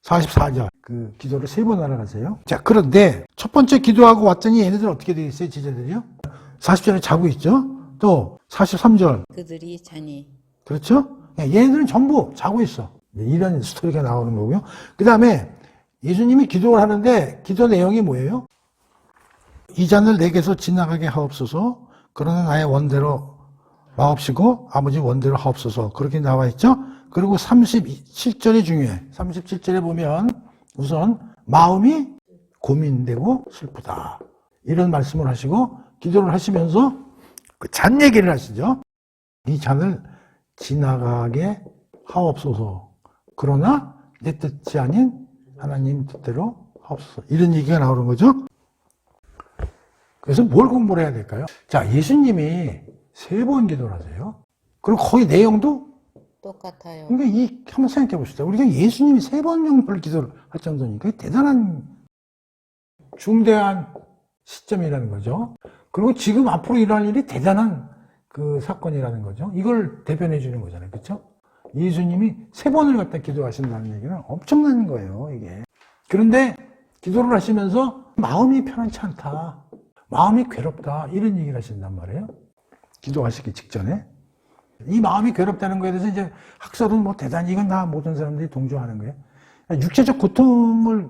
44절 그 기도를 3번 하러 가세요. 자, 그런데 첫 번째 기도하고 왔더니 얘네들 어떻게 되겠어요? 제자들이요? 40절에 자고 있죠. 또 43절 그들이 자니. 그렇죠? 얘네들은 전부 자고 있어. 이런 스토리가 나오는 거고요. 그 다음에 예수님이 기도를 하는데 기도 내용이 뭐예요? 이 잔을 내게서 지나가게 하옵소서. 그러나 나의 원대로 마옵시고 아버지 원대로 하옵소서. 그렇게 나와 있죠. 그리고 37절이 중요해. 37절에 보면 우선 마음이 고민되고 슬프다. 이런 말씀을 하시고 기도를 하시면서 그 잔 얘기를 하시죠. 이 잔을 지나가게 하옵소서. 그러나 내 뜻이 아닌 하나님 뜻대로 하옵소서. 이런 얘기가 나오는 거죠. 그래서 뭘 공부를 해야 될까요? 자, 예수님이 3번 기도를 하세요. 그리고 거의 내용도 똑같아요. 그러니까 한번 생각해 봅시다. 우리가 예수님이 3번 정도를 기도를 할 정도니까 대단한 중대한 시점이라는 거죠. 그리고 지금 앞으로 일어날 일이 대단한 그 사건이라는 거죠. 이걸 대변해 주는 거잖아요. 그렇죠? 예수님이 3번을 갖다 기도하신다는 얘기는 엄청난 거예요, 이게. 그런데 기도를 하시면서 마음이 편안치 않다. 마음이 괴롭다. 이런 얘기를 하신단 말이에요. 기도하시기 직전에. 이 마음이 괴롭다는 거에 대해서 이제 학설은 뭐 대단히 이건 다 모든 사람들이 동조하는 거예요. 육체적 고통을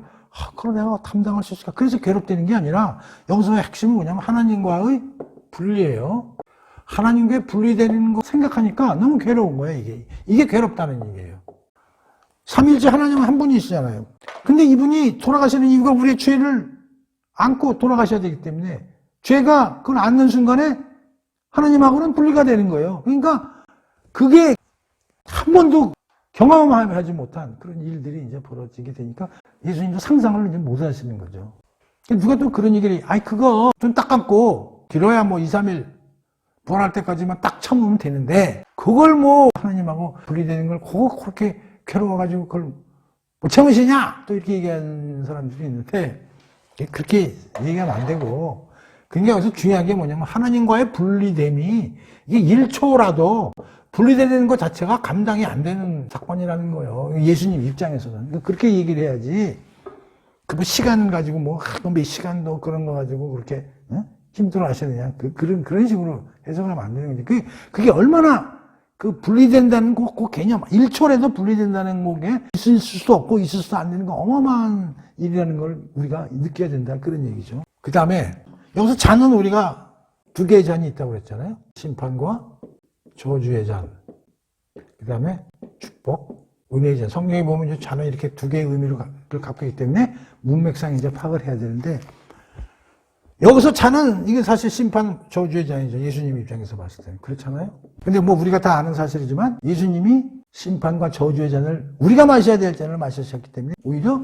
그럼 내가 감당할 수 있을까? 그래서 괴롭다는 게 아니라 여기서의 핵심은 뭐냐면 하나님과의 분리예요. 하나님과 분리되는 거 생각하니까 너무 괴로운 거예요, 이게. 이게 괴롭다는 얘기예요. 삼일째 하나님은 한 분이시잖아요. 근데 이분이 돌아가시는 이유가 우리의 죄를 안고 돌아가셔야 되기 때문에 죄가 그걸 안는 순간에 하나님하고는 분리가 되는 거예요. 그러니까 그게 한 번도 경험하지 못한 그런 일들이 이제 벌어지게 되니까 예수님도 상상을 이제 못 하시는 거죠. 누가 또 그런 얘기를, 그거 좀 딱 감고 길어야 뭐 2, 3일 부활할 때까지만 딱 참으면 되는데 그걸 뭐 하나님하고 분리되는 걸 그렇게 괴로워가지고 그걸 못 참으시냐? 또 이렇게 얘기하는 사람들이 있는데 그렇게 얘기하면 안 되고, 그러니까 여기서 중요한 게 뭐냐면 하나님과의 분리됨이 이게 1초라도 분리되는 것 자체가 감당이 안 되는 사건이라는 거예요. 예수님 입장에서는. 그렇게 얘기를 해야지. 그 뭐 시간 가지고 몇 시간도 그런 거 가지고 그렇게 힘들어 하시느냐. 그런 식으로 해석을 하면 안 되는 거지. 그게 얼마나 그 분리된다는 그 개념, 1초라도 분리된다는 게 있을 수도 없고 있을 수도 안 되는 거 어마어마한 일이라는 걸 우리가 느껴야 된다. 그런 얘기죠. 그 다음에 여기서 잔은 우리가 2개의 잔이 있다고 그랬잖아요. 심판과 저주의 잔. 그 다음에 축복, 은혜의 잔. 성경에 보면 이제 잔은 이렇게 두 개의 의미를 갖고 있기 때문에 문맥상 이제 파악을 해야 되는데, 여기서 잔은 이게 사실 심판 저주의 잔이죠. 예수님 입장에서 봤을 때는. 그렇잖아요? 근데 뭐 우리가 다 아는 사실이지만 예수님이 심판과 저주의 잔을 우리가 마셔야 될 잔을 마셨기 때문에 오히려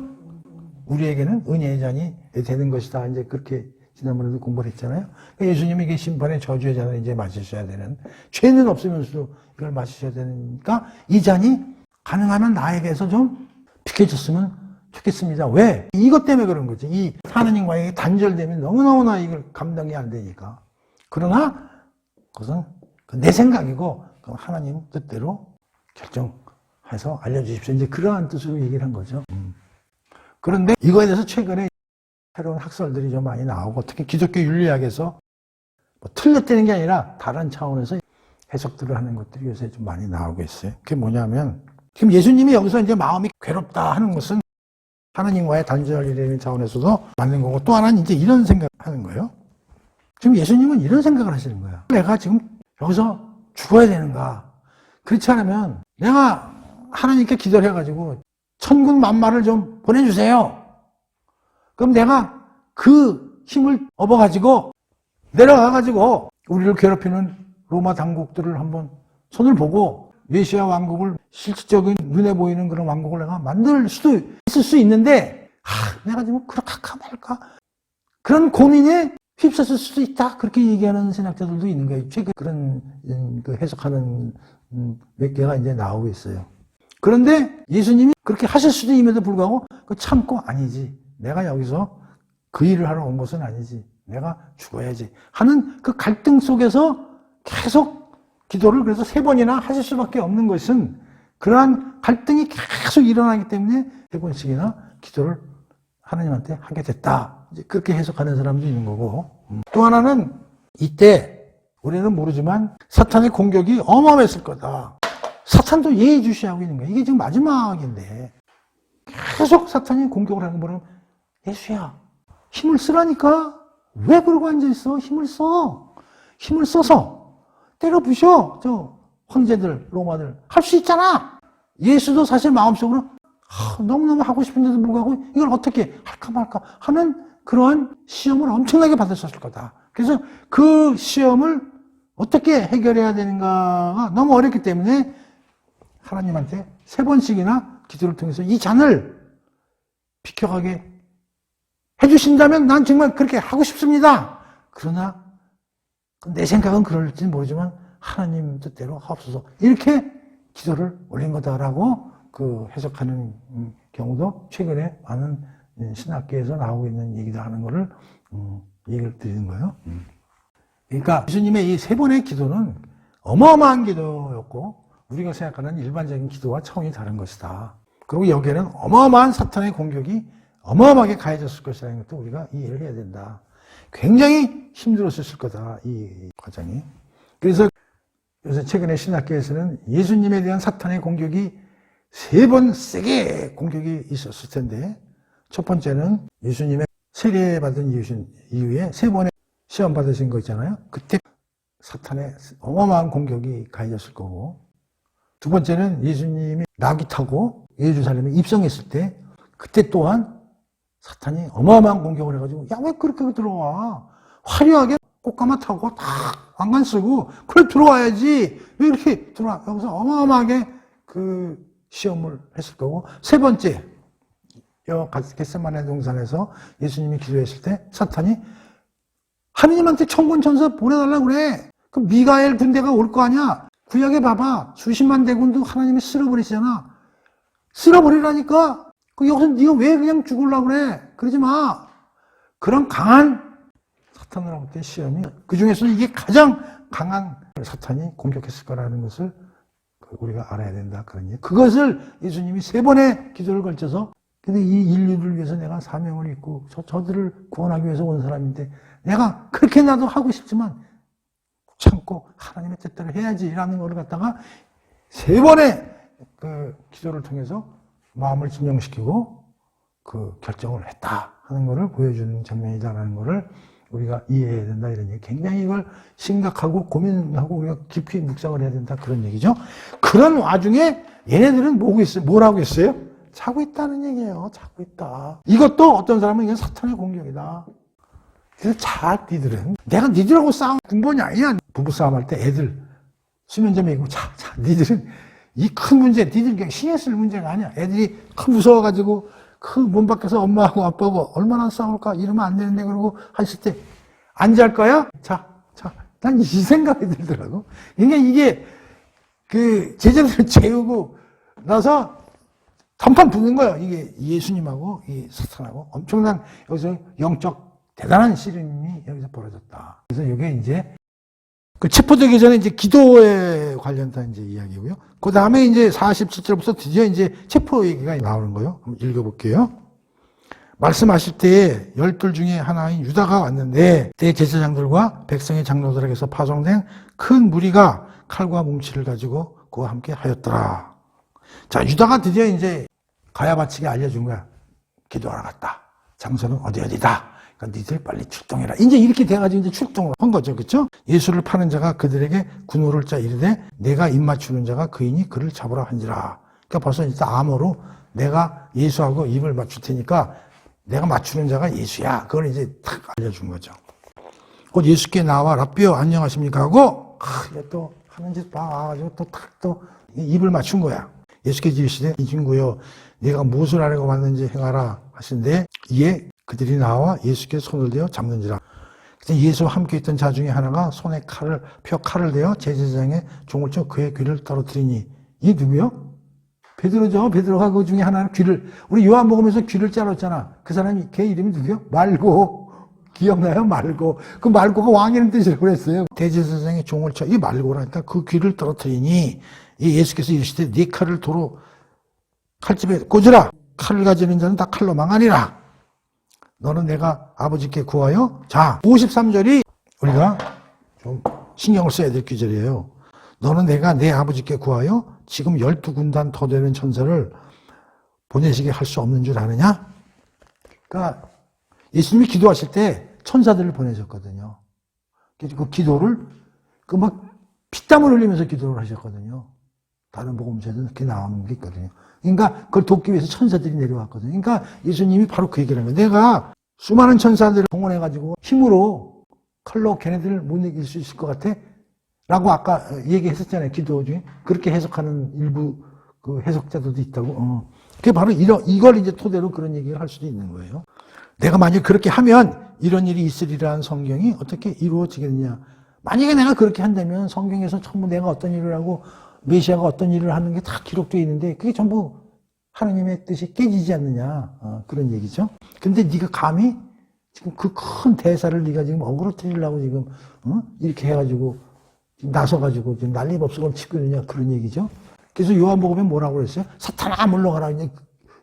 우리에게는 은혜의 잔이 되는 것이다. 이제 그렇게 지난번에도 공부를 했잖아요. 그러니까 예수님이 이게 심판의 저주의 잔을 이제 마시셔야 되는, 죄는 없으면서도 이걸 마시셔야 되니까 이 잔이 가능하면 나에게서 좀 비켜졌으면 좋겠습니다. 왜? 이것 때문에 그런 거지. 이 하나님과의 단절되면 너무너무나 이걸 감당이 안 되니까. 그러나 그것은 내 생각이고 하나님 뜻대로 결정해서 알려주십시오. 이제 그러한 뜻으로 얘기를 한 거죠. 그런데 이거에 대해서 최근에 새로운 학설들이 좀 많이 나오고, 특히 기독교 윤리학에서 뭐 틀렸다는 게 아니라 다른 차원에서 해석들을 하는 것들이 요새 좀 많이 나오고 있어요. 그게 뭐냐면, 지금 예수님이 여기서 이제 마음이 괴롭다 하는 것은 하나님과의 단절이라는 차원에서도 맞는 거고, 또 하나는 이제 이런 생각하는 거예요. 지금 예수님은 이런 생각을 하시는 거야. 내가 지금 여기서 죽어야 되는가? 그렇지 않으면 내가 하나님께 기도를 해가지고 천군 만마를 좀 보내주세요. 그럼 내가 그 힘을 업어가지고 내려가가지고 우리를 괴롭히는 로마 당국들을 한번 손을 보고 메시아 왕국을, 실질적인 눈에 보이는 그런 왕국을 내가 만들 수도 있을 수 있는데, 내가 지금 그렇게 할까 말까 그런 고민에 휩쓸릴 수도 있다. 그렇게 얘기하는 신학자들도 있는 거예요. 최근 그런 해석하는 몇 개가 이제 나오고 있어요. 그런데 예수님이 그렇게 하실 수도 있음에도 불구하고 참고, 아니지, 내가 여기서 그 일을 하러 온 것은 아니지, 내가 죽어야지 하는 그 갈등 속에서 계속 기도를 그래서 3번이나 하실 수밖에 없는 것은, 그러한 갈등이 계속 일어나기 때문에 3번씩이나 기도를 하나님한테 하게 됐다. 이제 그렇게 해석하는 사람도 있는 거고, 또 하나는 이때 우리는 모르지만 사탄의 공격이 어마어마했을 거다. 사탄도 예의주시하고 있는 거야. 이게 지금 마지막인데 계속 사탄이 공격을 하는 거는, 예수야, 힘을 쓰라니까. 왜 그러고 앉아있어? 힘을 써. 힘을 써서 때려 부셔. 저 황제들, 로마들. 할 수 있잖아. 예수도 사실 마음속으로 너무너무 하고 싶은데도 불구하고 이걸 어떻게 할까 말까 하는 그러한 시험을 엄청나게 받았었을 거다. 그래서 그 시험을 어떻게 해결해야 되는가가 너무 어렵기 때문에 하나님한테 3번씩이나 기도를 통해서 이 잔을 비켜가게 해주신다면 난 정말 그렇게 하고 싶습니다. 그러나 내 생각은 그럴지 모르지만 하나님 뜻대로 하옵소서, 이렇게 기도를 올린 거다라고 그 해석하는 경우도 최근에 많은 신학계에서 나오고 있는 얘기도 하는 거를 얘기를 드리는 거예요. 그러니까 예수님의 이 3번의 기도는 어마어마한 기도였고, 우리가 생각하는 일반적인 기도와 차원이 다른 것이다. 그리고 여기에는 어마어마한 사탄의 공격이 어마어마하게 가해졌을 것이라는 것도 우리가 이해를 해야 된다. 굉장히 힘들었을 거다, 이 과정이. 그래서 요새 최근에 신학계에서는 예수님에 대한 사탄의 공격이 3번 세게 공격이 있었을 텐데, 첫 번째는 예수님의 세례받은 이후에 3번의 시험 받으신 거 있잖아요. 그때 사탄의 어마어마한 공격이 가해졌을 거고, 두 번째는 예수님이 나귀 타고 예루살렘에 입성했을 때, 그때 또한 사탄이 어마어마한 공격을 해가지고, 야, 왜 그렇게 들어와? 화려하게 꽃가마 타고 다 왕관 쓰고 그래 들어와야지, 왜 이렇게 들어와? 여기서 어마어마하게 그 시험을 했을 거고, 3번째, 겟세마네 동산에서 예수님이 기도했을 때 사탄이 하느님한테 천군 천사 보내달라고 그래. 그 미가엘 군대가 올 거 아니야. 구약에 봐봐, 수십만 대군도 하나님이 쓸어버리시잖아. 쓸어버리라니까. 여기서 네가 왜 그냥 죽으려고 그래? 그러지 마. 그런 강한 사탄으로부터의 시험이, 그 중에서는 이게 가장 강한 사탄이 공격했을 거라는 것을 우리가 알아야 된다. 그런 얘기. 그것을 예수님이 3번의 기도를 걸쳐서, 근데 이 인류를 위해서 내가 사명을 입고 저들을 구원하기 위해서 온 사람인데, 내가 그렇게 나도 하고 싶지만 참고 하나님의 뜻대로 해야지라는 것을 갖다가 3번의 그 기도를 통해서 마음을 진정시키고 그 결정을 했다 하는 것을 보여주는 장면이다라는 것을 우리가 이해해야 된다 이런 얘기. 굉장히 이걸 심각하고 고민하고 우리가 깊이 묵상을 해야 된다 그런 얘기죠. 그런 와중에 얘네들은 뭘 하고 있어요? 자고 있다는 얘기예요. 자고 있다. 이것도 어떤 사람은 이건 사탄의 공격이다. 그래서 니들은 내가 니들하고 싸움 군번이 아니야. 부부싸움 할 때 애들 수면제 먹이고 니들은 이 큰 문제 니들 그냥 신경 쓸 문제가 아니야. 애들이 무서워가지고 그 문 밖에서 엄마하고 아빠하고 얼마나 싸울까 이러면 안 되는데 그러고 하실 때 안 잘 거야? 난 이 생각이 들더라고. 그러니까 이게 그 제자들을 재우고 나서 단판 붙는 거예요. 이게 예수님하고 이 사탄하고 엄청난 여기서 영적 대단한 씨름이 여기서 벌어졌다. 그래서 이게 이제 그 체포되기 전에 이제 기도에 관련된 이제 이야기고요. 그 다음에 이제 47절부터 드디어 이제 체포 얘기가 나오는 거예요. 한번 읽어볼게요. 말씀하실 때에 12 중에 하나인 유다가 왔는데 때 제사장들과 백성의 장로들에게서 파송된 큰 무리가 칼과 뭉치를 가지고 그와 함께 하였더라. 자, 유다가 드디어 이제 가야 바치게 알려준 거야. 기도하러 갔다. 장소는 어디다. 그러니까 니들 빨리 출동해라. 이제 이렇게 돼가지고 이제 출동을 한 거죠. 그렇죠? 예수를 파는 자가 그들에게 군호를 짜 이르되 내가 입 맞추는 자가 그이니 그를 잡으라 한지라. 그러니까 벌써 일단 암호로 내가 예수하고 입을 맞출 테니까 내가 맞추는 자가 예수야. 그걸 이제 탁 알려준 거죠. 곧 예수께 나와 랍비여 안녕하십니까 하고 이게 또 하는 짓 봐가지고 또 입을 맞춘 거야. 예수께서 이르시되 이 친구여 네가 무엇을 하려고 왔는지 행하라 하신데 이에 그들이 나와 예수께 손을 대어 잡는지라. 예수와 함께 있던 자 중에 하나가 손에 칼을 대어 제사장의 종을 쳐 그의 귀를 떨어뜨리니 이 누구요? 베드로죠. 베드로가 그 중에 하나는 귀를 우리 요한 먹으면서 귀를 자랐잖아. 그 사람이 걔 이름이 누구요? 말고. 기억나요? 말고. 그 말고가 왕이라는 뜻이라고 그랬어요. 대제사장의 종을 쳐 이 말고라니까 그 귀를 떨어뜨리니 이 예수께서 이르시되 네 칼을 도로 칼집에 꽂으라. 칼을 가지는 자는 다 칼로 망하니라. 너는 내가 아버지께 구하여 자 53절이 우리가 좀 신경을 써야 될 구절이에요. 너는 내가 내 아버지께 구하여 지금 12군단 더 되는 천사를 보내시게 할 수 없는 줄 아느냐? 그러니까 예수님이 기도하실 때 천사들을 보내셨거든요. 그 기도를 그 막 피땀을 흘리면서 기도를 하셨거든요. 다른 복음서에도 이렇게 나오는 게 있거든요. 그러니까 그걸 돕기 위해서 천사들이 내려왔거든요. 그러니까 예수님이 바로 그 얘기를 한 거예요. 내가 수많은 천사들을 동원해가지고 힘으로 칼로 걔네들을 못 이길 수 있을 것 같아? 라고 아까 얘기했었잖아요. 기도 중에. 그렇게 해석하는 일부 그 해석자들도 있다고. 그게 바로 이걸 이제 토대로 그런 얘기를 할 수도 있는 거예요. 내가 만약 그렇게 하면 이런 일이 있으리라는 성경이 어떻게 이루어지겠느냐. 만약에 내가 그렇게 한다면 성경에서 전부 내가 어떤 일을 하고 메시아가 어떤 일을 하는 게 다 기록되어 있는데 그게 전부 하나님의 뜻이 깨지지 않느냐. 그런 얘기죠. 근데 네가 감히 지금 그 큰 대사를 네가 지금 어그러뜨리려고 지금 이렇게 해가지고 지금 나서가지고 지금 난리법석을 치고 있느냐 그런 얘기죠. 그래서 요한복음에 뭐라고 그랬어요? 사탄아 물러가라. 이제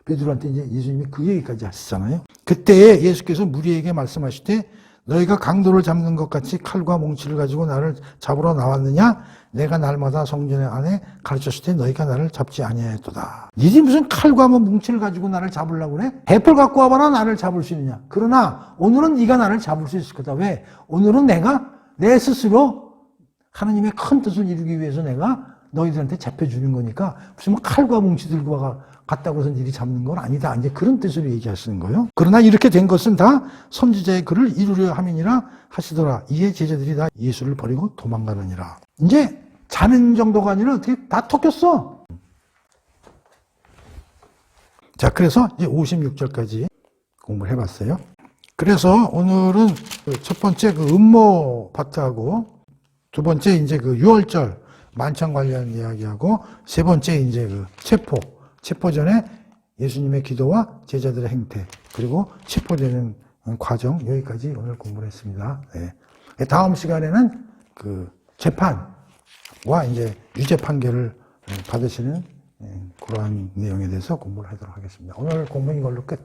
베드로한테 이제 예수님이 그 얘기까지 하시잖아요. 그때 예수께서 무리에게 말씀하실 때 너희가 강도를 잡는 것 같이 칼과 뭉치를 가지고 나를 잡으러 나왔느냐? 내가 날마다 성전 안에 가르쳤을 때 너희가 나를 잡지 아니하였도다. 니들이 무슨 칼과 뭉치를 가지고 나를 잡으려고 그래? 배풀 갖고 와봐라 나를 잡을 수 있느냐? 그러나 오늘은 네가 나를 잡을 수 있을 거다. 왜? 오늘은 내가 내 스스로 하나님의 큰 뜻을 이루기 위해서 내가 너희들한테 잡혀주는 거니까 무슨 뭐 칼과 뭉치 들고 갔다고 해서 니들이 잡는 건 아니다. 이제 그런 뜻으로 얘기하시는 거예요. 그러나 이렇게 된 것은 다 선지자의 글을 이루려 함이니라 하시더라. 이에 제자들이 다 예수를 버리고 도망가느니라. 이제 자는 정도가 아니라 어떻게 다 톡였어. 자, 그래서 이제 56절까지 공부를 해봤어요. 그래서 오늘은 첫 번째 그 음모 파트하고 두 번째 이제 그 6월절 만찬 관련 이야기하고 세 번째 이제 그 체포 전에 예수님의 기도와 제자들의 행태 그리고 체포되는 과정 여기까지 오늘 공부를 했습니다. 네. 다음 시간에는 그 재판과 이제 유죄 판결을 받으시는 그러한 내용에 대해서 공부를 하도록 하겠습니다. 오늘 공부는 이걸로 끝.